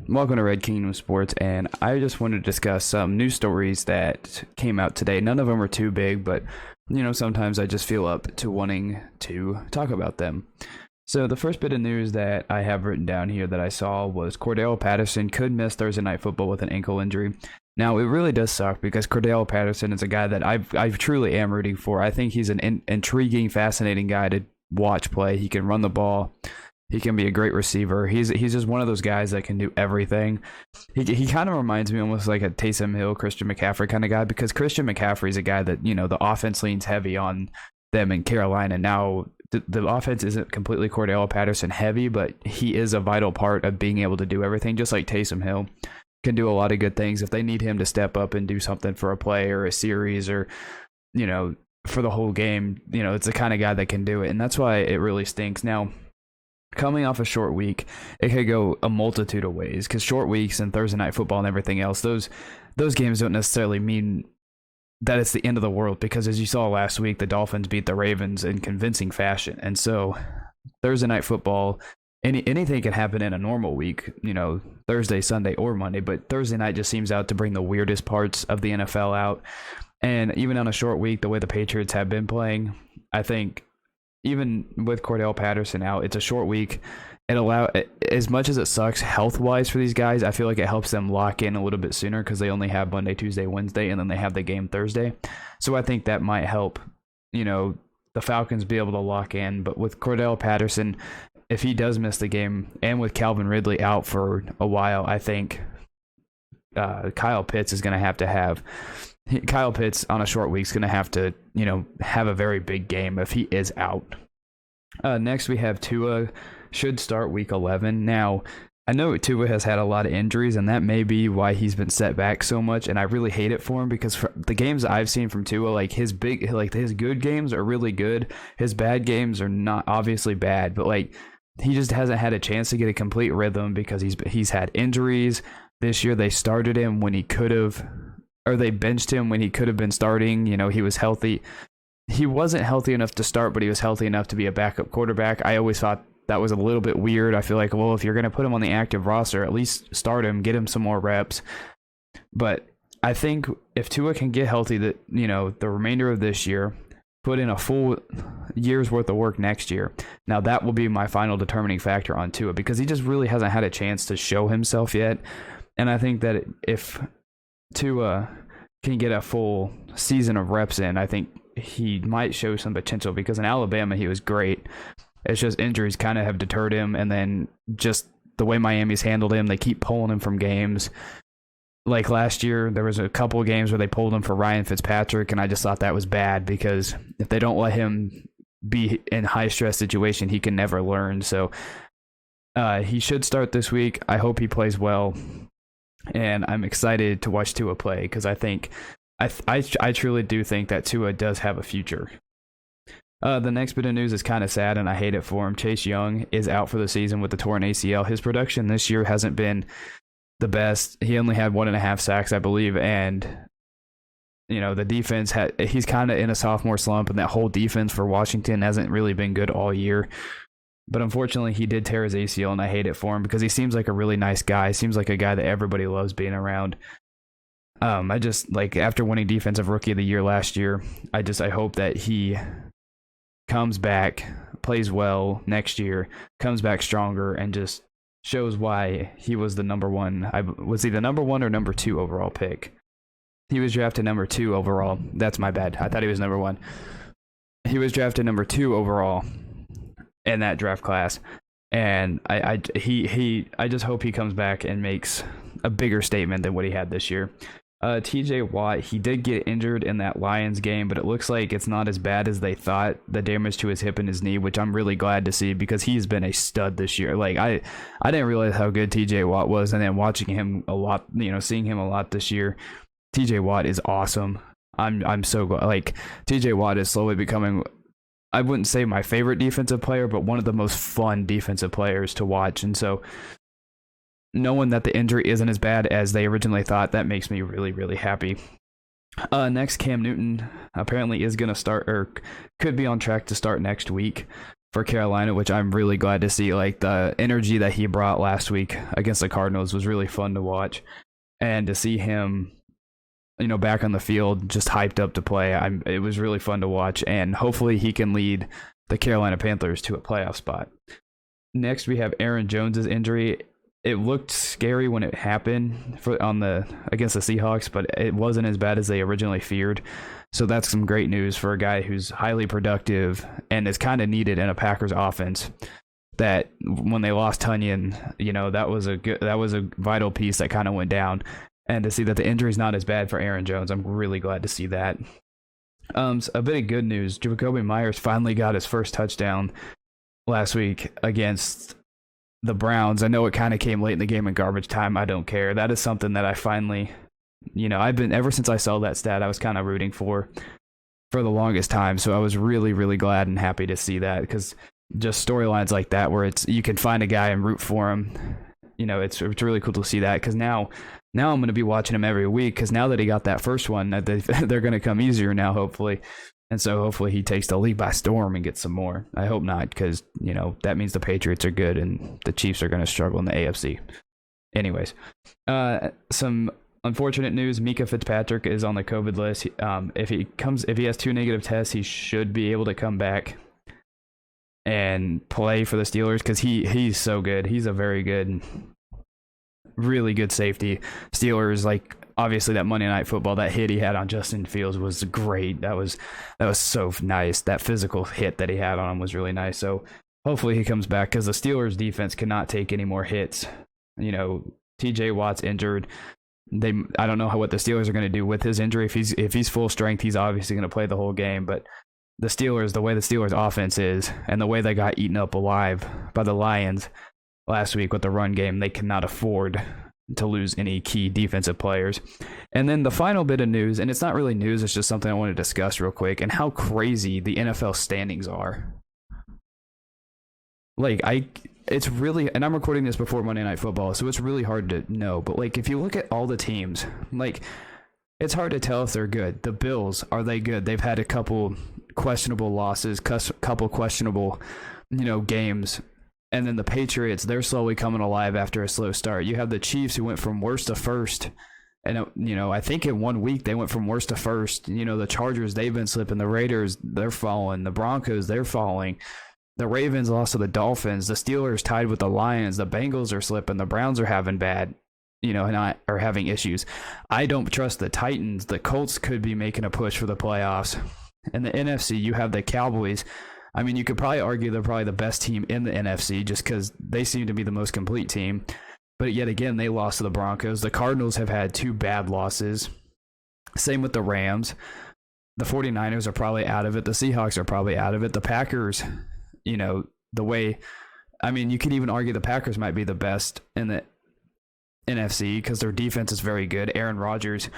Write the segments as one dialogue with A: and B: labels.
A: Welcome to Red Kingdom Sports, and I just wanted to discuss some news stories that came out today. None of them are too big, but sometimes I just feel up to wanting to talk about them. So the first bit of news that I have written down here that I saw was Cordell Patterson could miss Thursday Night Football with an ankle injury. Now, it really does suck because Cordell Patterson is a guy that I truly am rooting for. I think he's an intriguing, fascinating guy to watch play. He can run the ball. He can be a great receiver. He's just one of those guys that can do everything. He kind of reminds me almost like a Taysom Hill, Christian McCaffrey kind of guy, because Christian McCaffrey is a guy that, the offense leans heavy on them in Carolina. Now, the offense isn't completely Cordell Patterson heavy, but he is a vital part of being able to do everything, just like Taysom Hill can do a lot of good things. If they need him to step up and do something for a play or a series or, for the whole game, it's the kind of guy that can do it. And that's why it really stinks. Now, coming off a short week, it could go a multitude of ways, because short weeks and Thursday Night Football and everything else, those games don't necessarily mean that it's the end of the world, because as you saw last week, the Dolphins beat the Ravens in convincing fashion. And so Thursday Night Football, anything can happen in a normal week, Thursday, Sunday, or Monday, but Thursday night just seems out to bring the weirdest parts of the NFL out. And even on a short week, the way the Patriots have been playing, I think even with Cordell Patterson out, it's a short week. As much as it sucks health-wise for these guys, I feel like it helps them lock in a little bit sooner, because they only have Monday, Tuesday, Wednesday, and then they have the game Thursday. So I think that might help, the Falcons be able to lock in. But with Cordell Patterson, if he does miss the game, and with Calvin Ridley out for a while, I think Kyle Pitts is going to have Kyle Pitts on a short week is going to have to, have a very big game if he is out. Next, we have Tua should start week 11. Now, I know Tua has had a lot of injuries, and that may be why he's been set back so much, and I really hate it for him, because for the games I've seen from Tua, his good games are really good. His bad games are not obviously bad, but he just hasn't had a chance to get a complete rhythm because he's had injuries. This year they started him when he could have, or they benched him when he could have been starting. He was healthy. He wasn't healthy enough to start, but he was healthy enough to be a backup quarterback. I always thought that was a little bit weird. I feel like, well, if you're going to put him on the active roster, at least start him, get him some more reps. But I think if Tua can get healthy, the remainder of this year, put in a full year's worth of work next year, now that will be my final determining factor on Tua, because he just really hasn't had a chance to show himself yet. And I think that if Tua can get a full season of reps in, I think he might show some potential, because in Alabama he was great. It's just injuries kind of have deterred him, and then just the way Miami's handled him, they keep pulling him from games. Like last year, there was a couple of games where they pulled him for Ryan Fitzpatrick, and I just thought that was bad, because if they don't let him be in high stress situation, he can never learn. So he should start this week. I hope he plays well, and I'm excited to watch Tua play, because I think I truly do think that Tua does have a future. The next bit of news is kind of sad, and I hate it for him. Chase Young is out for the season with the torn ACL. His production this year hasn't been the best. He only had 1.5 sacks, I believe, and the defense he's kind of in a sophomore slump, and that whole defense for Washington hasn't really been good all year. But unfortunately, he did tear his ACL, and I hate it for him, because he seems like a really nice guy. He seems like a guy that everybody loves being around. I just, after winning Defensive Rookie of the Year last year, I hope that he comes back, plays well next year, comes back stronger, and just shows why he was the number one. Was he the number 1 or number 2 overall pick? He was drafted number 2 overall. That's my bad. I thought he was number 1. He was drafted number 2 overall in that draft class, and I just hope he comes back and makes a bigger statement than what he had this year. TJ Watt, he did get injured in that Lions game, but it looks like it's not as bad as they thought, the damage to his hip and his knee, which I'm really glad to see, because he's been a stud this year. I didn't realize how good TJ Watt was, and then watching him a lot, seeing him a lot this year, TJ Watt is awesome. I'm so glad. TJ Watt is slowly becoming, I wouldn't say my favorite defensive player, but one of the most fun defensive players to watch. And so knowing that the injury isn't as bad as they originally thought, that makes me really, really happy. Next, Cam Newton apparently is going to start, or could be on track to start next week for Carolina, which I'm really glad to see. Like, the energy that he brought last week against the Cardinals was really fun to watch, and to see him, back on the field, just hyped up to play. It was really fun to watch, and hopefully he can lead the Carolina Panthers to a playoff spot. Next, we have Aaron Jones's injury. It looked scary when it happened against the Seahawks, but it wasn't as bad as they originally feared. So that's some great news for a guy who's highly productive and is kind of needed in a Packers offense. That when they lost Tunyon, that was a vital piece that kind of went down. And to see that the injury is not as bad for Aaron Jones, I'm really glad to see that. A bit of good news: Jacoby Myers finally got his first touchdown last week against the Browns. I know it kind of came late in the game in garbage time. I don't care. That is something that I finally, I've been, ever since I saw that stat, I was kind of rooting for the longest time. So I was really, really glad and happy to see that, because just storylines like that where you can find a guy and root for him. It's really cool to see that, because now I'm going to be watching him every week, because now that he got that first one, they're going to come easier now, hopefully. And so hopefully he takes the league by storm and gets some more. I hope not, because, that means the Patriots are good and the Chiefs are going to struggle in the AFC. Anyways, some unfortunate news: Micah Fitzpatrick is on the COVID list. If he has 2 negative tests, he should be able to come back and play for the Steelers, because he's so good. He's a very good, really good safety. Steelers, like, obviously that Monday Night Football, that hit he had on Justin Fields was great. That was so nice. That physical hit that he had on him was really nice. So hopefully he comes back, because the Steelers defense cannot take any more hits. TJ Watt's injured. I don't know what the Steelers are going to do with his injury. If he's full strength, he's obviously going to play the whole game. But the way the Steelers offense is, and the way they got eaten up alive by the Lions last week with the run game, they cannot afford to lose any key defensive players. And then the final bit of news, and it's not really news, it's just something I want to discuss real quick, and how crazy the NFL standings are. Like, it's really, and I'm recording this before Monday Night Football, so it's really hard to know, but like, if you look at all the teams, like, it's hard to tell if they're good. The Bills, are they good? They've had a couple questionable losses, couple questionable, games. And then the Patriots, they're slowly coming alive after a slow start. You have the Chiefs, who went from worst to first. And, I think in 1 week they went from worst to first. The Chargers, they've been slipping. The Raiders, they're falling. The Broncos, they're falling. The Ravens lost to the Dolphins. The Steelers tied with the Lions. The Bengals are slipping. The Browns are having are having issues. I don't trust the Titans. The Colts could be making a push for the playoffs. In the NFC, you have the Cowboys. I mean, you could probably argue they're probably the best team in the NFC, just because they seem to be the most complete team. But yet again, they lost to the Broncos. The Cardinals have had 2 bad losses. Same with the Rams. The 49ers are probably out of it. The Seahawks are probably out of it. The Packers, you could even argue the Packers might be the best in the NFC, because their defense is very good. Aaron Rodgers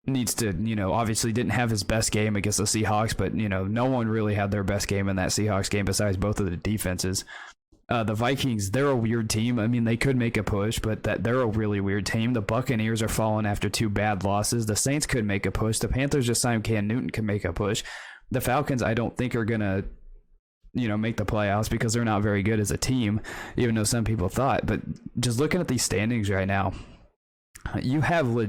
A: needs to, obviously didn't have his best game against the Seahawks, but, no one really had their best game in that Seahawks game besides both of the defenses. The Vikings, they're a weird team. I mean, they could make a push, but they're a really weird team. The Buccaneers are falling after 2 bad losses. The Saints could make a push. The Panthers just signed Cam Newton, can make a push. The Falcons, I don't think are going to, make the playoffs, because they're not very good as a team, even though some people thought. But just looking at these standings right now, you have the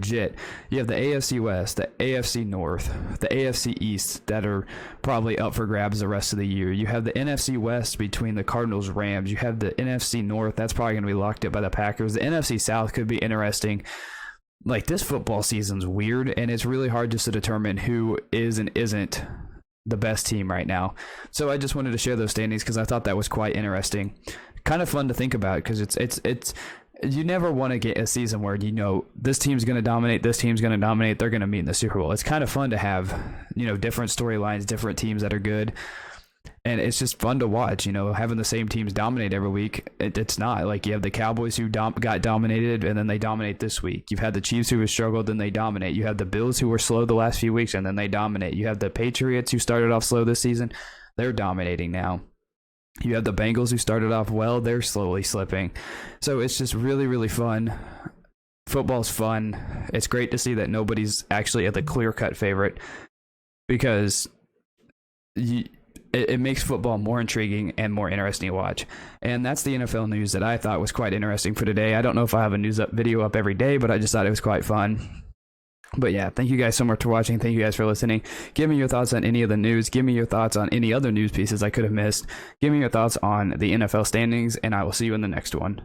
A: AFC West, the AFC North, the AFC East that are probably up for grabs the rest of the year. You have the NFC West between the Cardinals, Rams. You have the NFC North, that's probably going to be locked up by the Packers. The NFC South could be interesting. Like, this football season's weird, and it's really hard just to determine who is and isn't the best team right now. So I just wanted to share those standings, because I thought that was quite interesting. Kind of fun to think about, because it's you never want to get a season where this team's going to dominate, this team's going to dominate, they're going to meet in the Super Bowl. It's kind of fun to have different storylines, different teams that are good, and it's just fun to watch. Having the same teams dominate every week, it's not like you have the Cowboys who got dominated and then they dominate this week. You've had the Chiefs who have struggled and they dominate. You have the Bills who were slow the last few weeks and then they dominate. You have the Patriots who started off slow this season, they're dominating now. You have the Bengals who started off well, they're slowly slipping. So it's just really, really fun. Football's fun. It's great to see that nobody's actually at the clear-cut favorite, because it makes football more intriguing and more interesting to watch. And that's the NFL news that I thought was quite interesting for today. I don't know if I have a video up every day, but I just thought it was quite fun. But yeah, thank you guys so much for watching. Thank you guys for listening. Give me your thoughts on any of the news. Give me your thoughts on any other news pieces I could have missed. Give me your thoughts on the NFL standings, and I will see you in the next one.